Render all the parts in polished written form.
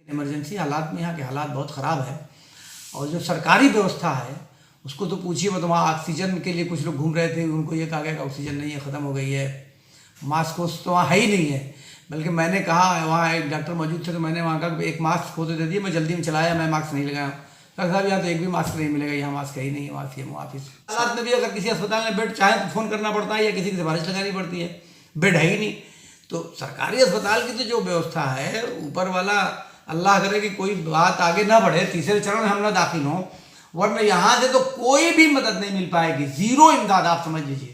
Emergency हालात में यहाँ के हालात बहुत ख़राब है। और जो सरकारी व्यवस्था है उसको तो पूछिए मत। वहाँ ऑक्सीजन के लिए कुछ लोग घूम रहे थे, उनको ये कहा गया कि ऑक्सीजन नहीं है, ख़त्म हो गई है। मास्क तो वहाँ है ही नहीं है। बल्कि मैंने कहा, वहाँ एक डॉक्टर मौजूद थे तो मैंने वहाँ कहा एक मास्क खो दे दिए, मैं जल्दी में चलाया, मैं मास्क नहीं लगाया। कहा साहब यहाँ तो एक भी मास्क नहीं मिलेगा, यहाँ मास्क है ही नहीं। वहाँ सीएमओ ऑफिस हालात में भी अगर किसी अस्पताल में बेड चाहे तो फ़ोन करना पड़ता है या किसी की सिफारिश लगानी पड़ती है, बेड है ही नहीं। तो सरकारी अस्पताल की तो जो व्यवस्था है, ऊपर वाला अल्लाह करे कि कोई बात आगे ना बढ़े, तीसरे चरण में हम ना दाखिल हों, वरना यहाँ से तो कोई भी मदद नहीं मिल पाएगी, ज़ीरो इमदाद आप समझ लीजिए।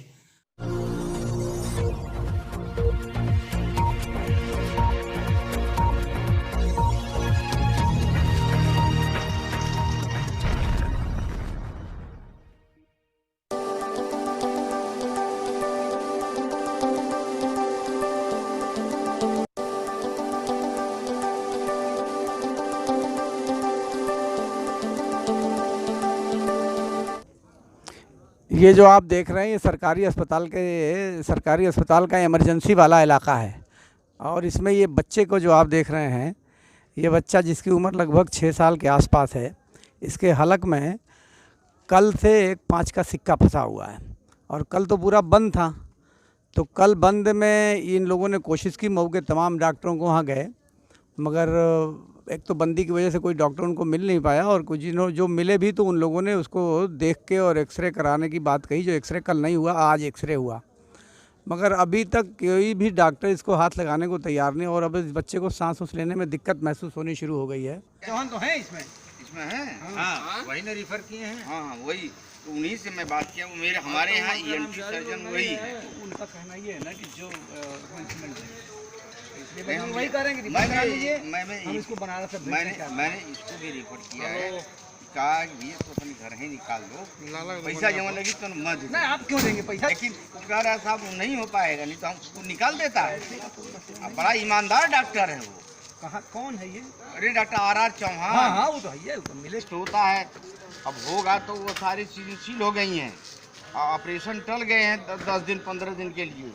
ये जो आप देख रहे हैं ये सरकारी अस्पताल का इमरजेंसी वाला इलाका है। और इसमें ये बच्चे को जो आप देख रहे हैं, ये बच्चा जिसकी उम्र लगभग 6 साल के आसपास है, इसके हलक में कल से एक 5 का सिक्का फंसा हुआ है। और कल तो पूरा बंद था, तो कल बंद में इन लोगों ने कोशिश की, मऊ के तमाम डॉक्टरों को वहाँ गए, मगर एक तो बंदी की वजह से कोई डॉक्टर उनको मिल नहीं पाया, और कुछ जो मिले भी तो उन लोगों ने उसको देख के और एक्सरे कराने की बात कही। जो एक्सरे कल नहीं हुआ, आज एक्सरे हुआ, मगर अभी तक कोई भी डॉक्टर इसको हाथ लगाने को तैयार नहीं। और अब इस बच्चे को सांस उस लेने में दिक्कत महसूस होनी शुरू हो गई है। जवान तो है इसमें है। हाँ, वही ने रिफर किए हैं। हाँ, वही तो उन्हीं से मैं बात किया। वो मेरे हमारे यहाँ ईएनटी सर्जन वही है। तो उनका कहना ये है ना कि जो वही करेंगे। मैं इसको बनारस से मैंने इसको भी रिफर किया है, कहा कि तो अपने घर ही निकाल दो, पैसा जमा लगी तो मत नहीं, आप क्यों देंगे पैसा? लेकिन कह रहा साहब नहीं हो पाएगा, नहीं तो हम उसको निकाल देता है। बड़ा ईमानदार डॉक्टर है वो। कहाँ, कौन है ये? अरे डॉक्टर आर चौहान। हाँ, वो तो है, वो मिले होता है। अब होगा तो वो सारी चीजें सील हो गई हैं, ऑपरेशन टल गए हैं 10 दिन 15 दिन के लिए।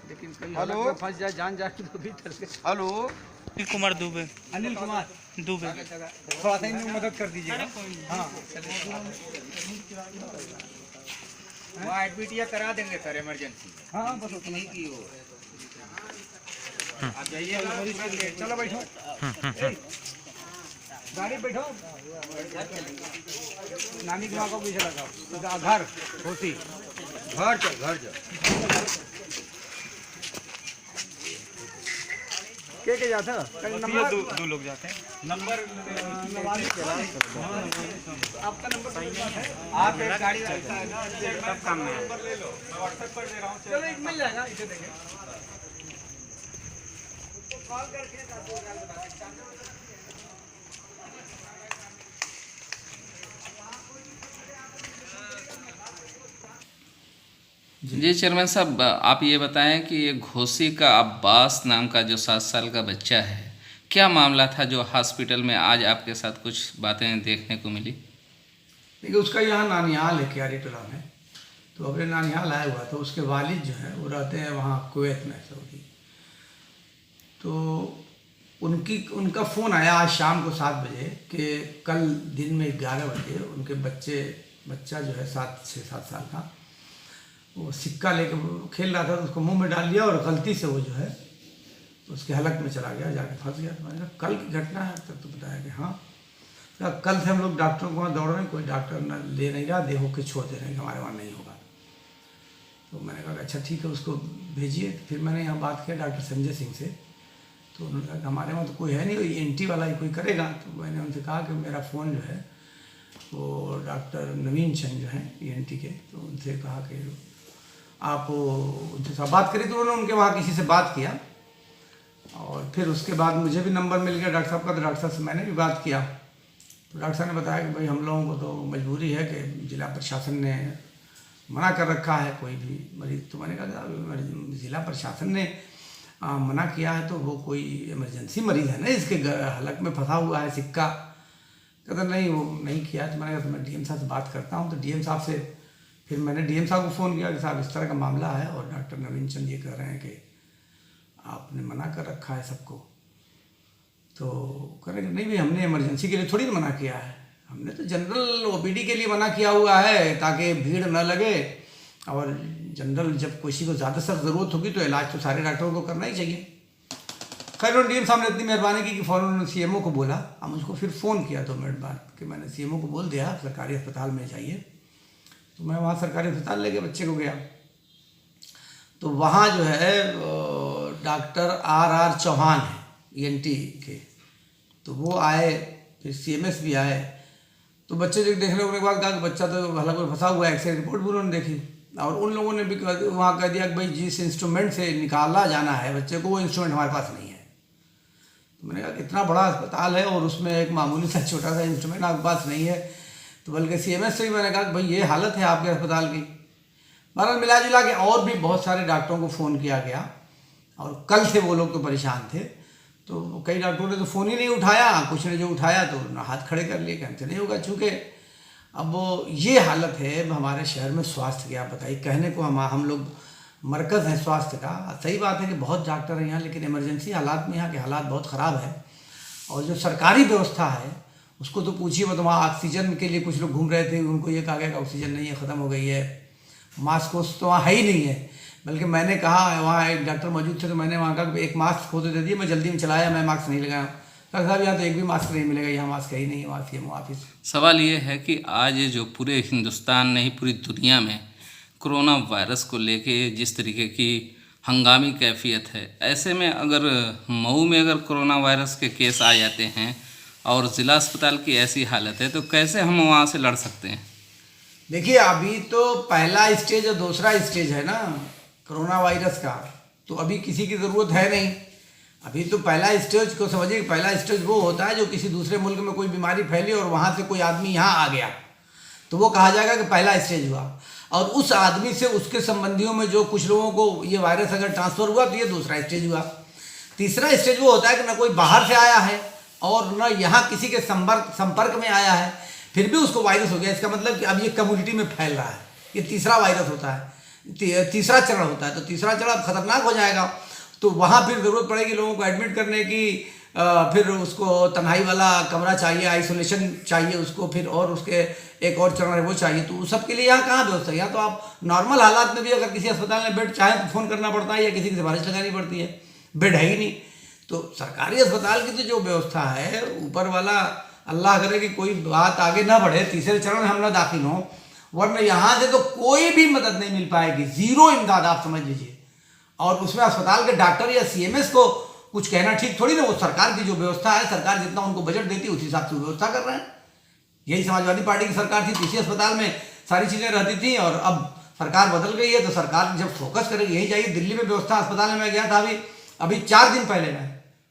लेकिन हेलो, फंस जाए, जान जाए तो भी टल गए। हेलो, अनिल कुमार दुबे। अनिल कुमार दुबे, थोड़ा सा इनको मदद कर दीजिएगा। हाँ, वहाँ एडमिट या करा देंगे सर, इमरजेंसी। हाँ, बस उतना ही की हो। आप जाइए, चलो बैठो, गाड़ी बैठो, नानी की माँ को पीछे लगाओ, घर होती घर चल। के जाता नंबर दो लोग जाते हैं। नंबर आपका नंबर सही है। आप एक गाड़ी सब काम में है। नंबर ले लो, मैं व्हाट्सएप कर दे रहा हूँ। चलो, एक मिल जाएगा, इसे देंगे। कॉल करके जी चेयरमैन साहब, आप ये बताएं कि ये घोसी का अब्बास नाम का जो 7 साल का बच्चा है, क्या मामला था जो हॉस्पिटल में आज आपके साथ कुछ बातें देखने को मिली? देखिए, उसका यहाँ नानिहाल है क्यारी टोला में, तो अपने नानिहाल आया हुआ। तो उसके वालिद जो हैं वो रहते हैं वहाँ कुवैत में, सऊदी। तो उनका फ़ोन आया आज शाम को 7 बजे कि कल दिन में 11 बजे उनके बच्चा जो है 6-7 साल का, वो सिक्का लेके खेल रहा था, तो उसको मुंह में डाल लिया और गलती से वो जो है उसके हलक में चला गया, जाके फंस गया। तो मैंने कहा कल की घटना है? तब तो बताया कि हाँ। तो कल से हम लोग डॉक्टरों को वहाँ दौड़ रहे हैं, कोई डॉक्टर न ले नहीं रहा, देहो के छोड़ दे रहे हैं कि हमारे वहाँ नहीं होगा। तो मैंने कहा अच्छा ठीक है, उसको भेजिए। फिर मैंने यहाँ बात किया डॉक्टर संजय सिंह से, तो उन्होंने कहा कि हमारे वहाँ तो कोई है नहीं, ENT वाला ही कोई करेगा। तो मैंने उनसे कहा कि मेरा फ़ोन जो है वो डॉक्टर नवीन चंद जो हैं ENT के, तो उनसे कहा कि आप उनसे साथ बात करिए। तो उन्होंने उनके वहाँ किसी से बात किया, और फिर उसके बाद मुझे भी नंबर मिल गया डॉक्टर साहब का, तो डॉक्टर साहब से मैंने भी बात किया। तो डॉक्टर साहब ने बताया कि भाई हम लोगों को तो मजबूरी है कि जिला प्रशासन ने मना कर रखा है कोई भी मरीज़। तो मैंने कहा जिला प्रशासन ने मना किया है तो वो कोई इमरजेंसी मरीज़ है ना, इसके हलक में फंसा हुआ है सिक्का। कहता नहीं, वो नहीं किया। तो मैंने कहा तो मैं DM साहब से बात करता हूँ। तो DM साहब से फिर मैंने DM साहब को फ़ोन किया कि साहब इस तरह का मामला है, और डॉक्टर नवीन चंद ये कह रहे हैं कि आपने मना कर रखा है सबको। तो कह रहे कि नहीं भाई, हमने इमरजेंसी के लिए थोड़ी ना मना किया है, हमने तो जनरल ओपीडी के लिए मना किया हुआ है ताकि भीड़ न लगे, और जनरल जब किसी को ज़्यादा सख्त ज़रूरत होगी तो इलाज तो सारे डॉक्टरों को करना ही चाहिए। खैर उन्होंने डीएम साहब ने इतनी मेहरबानी की कि फ़ौरन उन्होंने सीएमओ को बोला। अब मुझको फिर फ़ोन किया 2 मिनट बाद कि मैंने सीएमओ को बोल दिया सरकारी अस्पताल में जाइए। तो मैं वहाँ सरकारी अस्पताल लेके बच्चे को गया, तो वहाँ जो है डॉक्टर RR चौहान है ENT के, तो वो आए, फिर CMS भी आए। तो बच्चे जो देखने के बाद कहा कि बच्चा तो भला कोई फंसा हुआ है, एक्सरे रिपोर्ट भी उन्होंने देखी, और उन लोगों ने भी वहाँ कह दिया कि भाई जिस इंस्ट्रूमेंट से निकाला जाना है बच्चे को वो इंस्ट्रूमेंट हमारे पास नहीं है। तो मैंने कहा इतना बड़ा अस्पताल है और उसमें एक मामूली सा छोटा सा इंस्ट्रूमेंट आपके पास नहीं है, तो बल्कि CMS से भी मैंने कहा कि भाई ये हालत है आपके अस्पताल की। बहरहाल मिला जुला के और भी बहुत सारे डॉक्टरों को फ़ोन किया गया, और कल से वो लोग तो परेशान थे, तो कई डॉक्टरों ने तो फ़ोन ही नहीं उठाया, कुछ ने जो उठाया तो हाथ खड़े कर लिए, कहते नहीं होगा। चूँकि अब वो ये हालत है हमारे शहर में स्वास्थ्य की, आप बताइए, कहने को हम लोग मरकज़ है स्वास्थ्य का, सही बात है कि बहुत डॉक्टर हैं यहाँ, लेकिन इमरजेंसी हालात में यहाँ के हालात बहुत ख़राब है। और जो सरकारी व्यवस्था है उसको तो पूछिए मत। वहाँ ऑक्सीजन के लिए कुछ लोग घूम रहे थे, उनको ये कहा गया कि ऑक्सीजन नहीं है, ख़त्म हो गई है। मास्क तो वहाँ है ही नहीं है, बल्कि मैंने कहा, वहाँ एक डॉक्टर मौजूद थे तो मैंने वहाँ कहा एक मास्क खो दे दिए, मैं जल्दी में चलाया, मैं मास्क नहीं लगाया। डॉक्टर साहब यहाँ तो एक भी मास्क नहीं मिलेगा, यहाँ मास्क है ही नहीं है वहाँ CMO ऑफिस। सवाल ये है कि आज जो पूरे हिंदुस्तान नहीं पूरी दुनिया में कोरोना वायरस को लेके जिस तरीके की हंगामी कैफियत है, ऐसे में अगर मऊ में अगर कोरोना वायरस के केस आ जाते हैं और ज़िला अस्पताल की ऐसी हालत है, तो कैसे हम वहाँ से लड़ सकते हैं? देखिए अभी तो पहला स्टेज और दूसरा स्टेज है ना कोरोना वायरस का, तो अभी किसी की ज़रूरत है नहीं। अभी तो पहला स्टेज को समझिए, पहला स्टेज वो होता है जो किसी दूसरे मुल्क में कोई बीमारी फैली और वहाँ से कोई आदमी यहाँ आ गया, तो वो कहा जाएगा कि पहला स्टेज हुआ, और उस आदमी से उसके संबंधियों में जो कुछ लोगों को ये वायरस अगर ट्रांसफ़र हुआ तो ये दूसरा स्टेज हुआ। तीसरा स्टेज वो होता है कि न कोई बाहर से आया है और न यहाँ किसी के संपर्क में आया है, फिर भी उसको वायरस हो गया, इसका मतलब कि अब ये कम्युनिटी में फैल रहा है, ये तीसरा वायरस होता है, तीसरा चरण होता है। तो तीसरा चरण अब खतरनाक हो जाएगा, तो वहाँ फिर ज़रूरत पड़ेगी लोगों को एडमिट करने की, फिर उसको तन्हाई वाला कमरा चाहिए, आइसोलेशन चाहिए उसको, फिर और उसके एक और चरण है वो चाहिए। तो उस सब के लिए यहाँ कहाँ व्यवस्था है? यहाँ तो आप नॉर्मल हालात में भी अगर किसी अस्पताल में बेड चाहे तो फ़ोन करना पड़ता है या किसी की सिफारिश लगानी पड़ती है, बेड है ही नहीं। तो सरकारी अस्पताल की तो जो व्यवस्था है, ऊपर वाला अल्लाह करे कि कोई बात आगे ना बढ़े, तीसरे चरण में हम ना दाखिल हों, वरना यहाँ से तो कोई भी मदद नहीं मिल पाएगी, ज़ीरो इमदाद आप समझ लीजिए। और उसमें अस्पताल के डॉक्टर या CMS को कुछ कहना ठीक थोड़ी ना, वो सरकार की जो व्यवस्था है, सरकार जितना उनको बजट देती है उसी हिसाब से व्यवस्था कर रहे हैं। यही समाजवादी पार्टी की सरकार थी, किसी अस्पताल में सारी चीज़ें रहती थी, और अब सरकार बदल गई है, तो सरकार जब फोकस करेगी यही चाहिए। दिल्ली में व्यवस्था अस्पताल में मैं गया था अभी 4 दिन पहले मैं,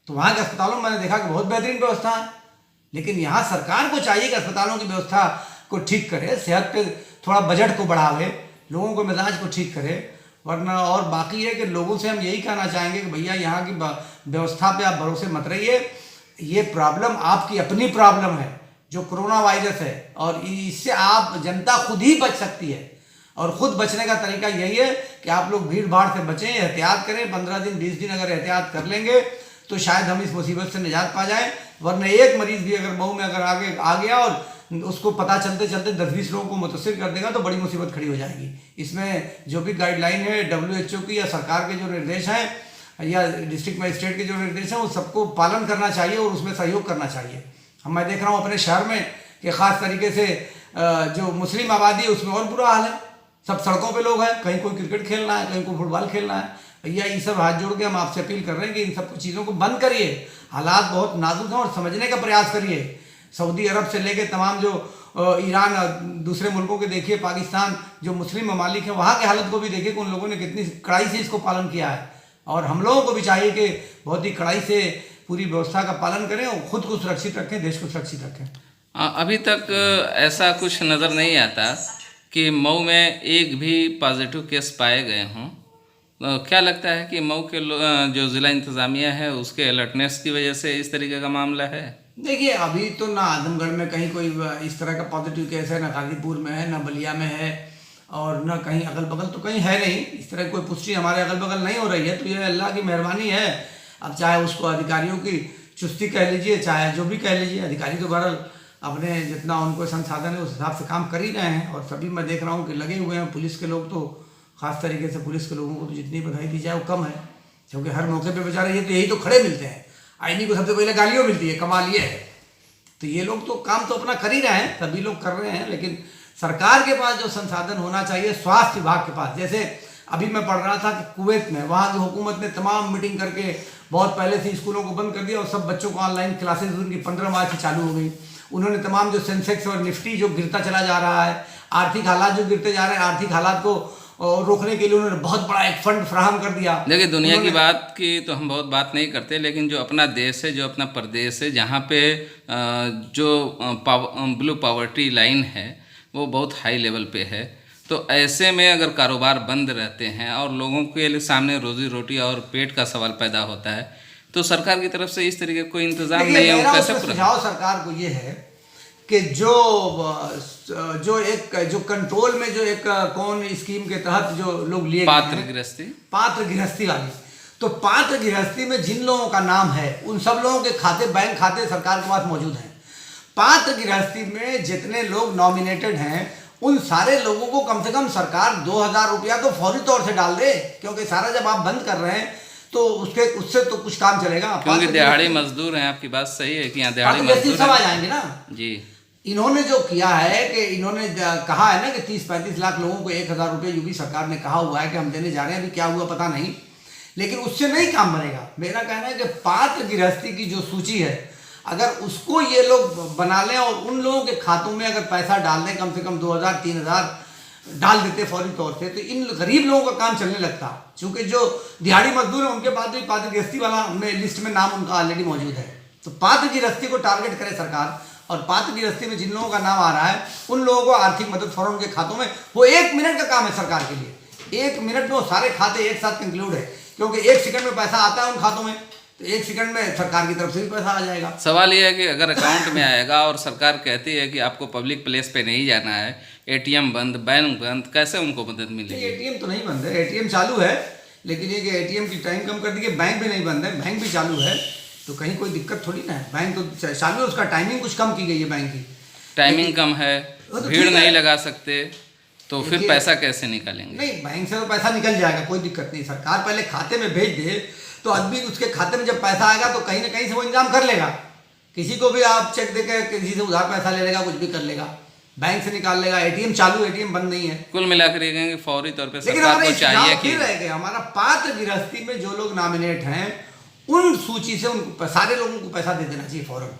तो वहाँ के अस्पतालों में मैंने देखा कि बहुत बेहतरीन व्यवस्था है, लेकिन यहाँ सरकार को चाहिए कि अस्पतालों की व्यवस्था को ठीक करे, सेहत पे थोड़ा बजट को बढ़ावे, लोगों को मिजाज को ठीक करे, वरना। और बाकी है कि लोगों से हम यही कहना चाहेंगे कि भैया यहाँ की व्यवस्था पे आप भरोसे मत रहिए, ये प्रॉब्लम आपकी अपनी प्रॉब्लम है जो कोरोना वायरस है, और इससे आप जनता खुद ही बच सकती है। और ख़ुद बचने का तरीका यही है कि आप लोग भीड़ भाड़ से बचें, एहतियात करें। 15 दिन 20 दिन अगर एहतियात कर लेंगे तो शायद हम इस मुसीबत से निजात पा जाएं, वरना एक मरीज़ भी अगर मऊ में अगर आगे आ गया और उसको पता चलते चलते 10-20 लोगों को मुतासिर कर देगा तो बड़ी मुसीबत खड़ी हो जाएगी। इसमें जो भी गाइडलाइन है WHO की या सरकार के जो निर्देश हैं या डिस्ट्रिक्ट मजिस्ट्रेट के जो निर्देश हैं, वो सबको पालन करना चाहिए और उसमें सहयोग करना चाहिए। मैं देख रहा हूँ अपने शहर में कि ख़ास तरीके से जो मुस्लिम आबादी है उसमें और बुरा हाल है, सब सड़कों पे लोग हैं, कहीं कोई क्रिकेट खेलना है, कहीं कोई फुटबॉल खेलना है। भैया ये सब हाथ जोड़ के हम आपसे अपील कर रहे हैं कि इन सब चीज़ों को बंद करिए, हालात बहुत नाजुक हैं और समझने का प्रयास करिए। सऊदी अरब से लेके तमाम जो ईरान दूसरे मुल्कों के देखिए, पाकिस्तान जो मुस्लिम ममालिक हैं वहाँ की हालत को भी देखिए कि उन लोगों ने कितनी कड़ाई से इसको पालन किया है। और हम लोगों को भी चाहिए कि बहुत ही कड़ाई से पूरी व्यवस्था का पालन करें और ख़ुद को सुरक्षित रखें, देश को सुरक्षित रखें। अभी तक ऐसा कुछ नज़र नहीं आता कि मऊ में एक भी पॉजिटिव केस पाए गए हों। क्या लगता है कि मऊ के जो ज़िला इंतज़ामिया है उसके अलर्टनेस की वजह से इस तरीके का मामला है? देखिए अभी तो ना आजमगढ़ में कहीं कोई इस तरह का पॉजिटिव केस है, ना गाजीपुर में है, ना बलिया में है, और ना कहीं अगल बगल तो कहीं है नहीं। इस तरह कोई पुष्टि हमारे अगल बगल नहीं हो रही है, तो ये अल्लाह की मेहरबानी है। अब चाहे उसको अधिकारियों की चुस्ती कह लीजिए चाहे जो भी कह लीजिए, अधिकारी तो बहरहाल अपने जितना उनको संसाधन है उस हिसाब से काम कर ही रहे हैं। और सभी मैं देख रहा हूँ कि लगे हुए हैं। पुलिस के लोग तो ख़ास तरीके से पुलिस के लोगों को तो जितनी बधाई दी जाए वो कम है, क्योंकि हर मौके पे बेचारे ये तो यही तो खड़े मिलते हैं। आईनी को सबसे पहले गालियों मिलती है, कमाल ये है। तो ये लोग तो काम तो अपना कर ही रहे हैं, सभी लोग कर रहे हैं, लेकिन सरकार के पास जो संसाधन होना चाहिए, स्वास्थ्य विभाग के पास, जैसे अभी मैं पढ़ रहा था कि कुवैत में वहाँ की हुकूमत ने तमाम मीटिंग करके बहुत पहले से स्कूलों को बंद कर दिया और सब बच्चों को ऑनलाइन क्लासेज उनकी 15 मार्च से चालू हो गई। उन्होंने तमाम जो सेंसेक्स और निफ्टी जो गिरता चला जा रहा है, आर्थिक हालात जो गिरते जा रहे हैं, आर्थिक हालात को रोकने के लिए उन्होंने बहुत बड़ा एक फंड फराहम कर दिया। देखिए, दुनिया की बात की तो हम बहुत बात नहीं करते, लेकिन जो अपना देश है, जो अपना प्रदेश है, जहाँ पे जो ब्लू पॉवर्टी लाइन है वो बहुत हाई लेवल पे है, तो ऐसे में अगर कारोबार बंद रहते हैं और लोगों के सामने रोजी रोटी और पेट का सवाल पैदा होता है, तो सरकार की तरफ से इस तरीके कोई इंतजाम नहीं है। कैसे सुझाव सरकार को ये है कि जो कंट्रोल में जो एक कौन स्कीम के तहत जो लोग लिए पात्र गृहस्थी वाली, तो पात्र गृहस्थी में जिन लोगों का नाम है उन सब लोगों के खाते, बैंक खाते सरकार के पास मौजूद हैं। पात्र गृहस्थी में जितने लोग नॉमिनेटेड हैं उन सारे लोगों को कम से कम सरकार 2000 रुपया तो फौरी तौर से डाल दे, क्योंकि सारा जब आप बंद कर रहे हैं तो उससे तो कुछ काम चलेगा। क्योंकि दिहाड़ी मजदूर हैं, आपकी बात सही है कि यहाँ दिहाड़ी मजदूर सब आ जाएंगे ना जी। इन्होंने जो किया है कि इन्होंने कहा है ना कि 30-35 लाख लोगों को 1000 रुपये यूपी सरकार ने कहा हुआ है कि हम देने जा रहे हैं, अभी क्या हुआ पता नहीं, लेकिन उससे नहीं काम बनेगा। मेरा कहना है कि पात्र गृहस्थी की जो सूची है अगर उसको ये लोग बना लें और उन लोगों के खातों में अगर पैसा डाल दें, कम से कम 2000-3000 डाल देते फौरी तौर से, तो इन गरीब लोगों का काम चलने लगता। क्योंकि जो दिहाड़ी मजदूर है उनके पास भी पात्र गृहस्थी वाला में लिस्ट में नाम उनका ऑलरेडी मौजूद है। तो पात्र गृहस्थी को टारगेट करे सरकार, और पात्र गृहस्थी में जिन लोगों का नाम आ रहा है उन लोगों को आर्थिक मदद फौरन उनके खातों में, वो 1 मिनट का काम है सरकार के लिए। 1 मिनट में वो सारे खाते एक साथ इंक्लूड है, क्योंकि 1 सेकंड में पैसा आता है उन खातों में, तो 1 सेकंड में सरकार की तरफ से भी पैसा आ जाएगा। सवाल यह है कि अगर अकाउंट में आएगा और सरकार कहती है कि आपको पब्लिक प्लेस पे नहीं जाना है, एटीएम बंद, बैंक बंद, कैसे उनको मदद मिलेगी? एटीएम तो नहीं बंद है, एटीएम चालू है, लेकिन ये कि एटीएम की टाइम कम कर दी, बैंक भी नहीं बंद है, बैंक भी चालू है, तो कहीं कोई दिक्कत थोड़ी ना है। बैंक तो चालू है, उसका टाइमिंग कुछ कम की गई है, बैंक की टाइमिंग कम है, भीड़ नहीं लगा सकते, तो फिर पैसा कैसे निकालेंगे? नहीं, बैंक से तो पैसा निकल जाएगा, कोई दिक्कत नहीं। सरकार पहले खाते में भेज दे तो आदमी उसके खाते में जब पैसा आएगा तो कहीं ना कहीं से वो इंतजाम कर लेगा। किसी को भी आप चेक देकर किसी से उधार पैसा ले लेगा, कुछ भी कर लेगा, बैंक से निकाल लेगा। एटीएम चालू, एटीएम बंद नहीं है। कुल मिलाकर ये कहेंगे फौरी तौर पे सरकार को चाहिए कि हमारा पात्र गृहस्थी में जो लोग नॉमिनेट हैं उन सूची से उनको सारे लोगों को पैसा दे देना चाहिए फौरन।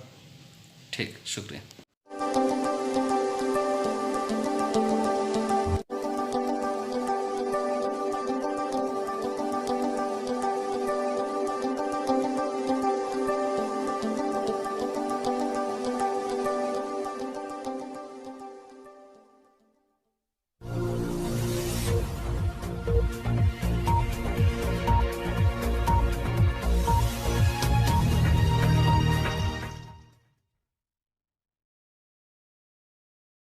ठीक, शुक्रिया।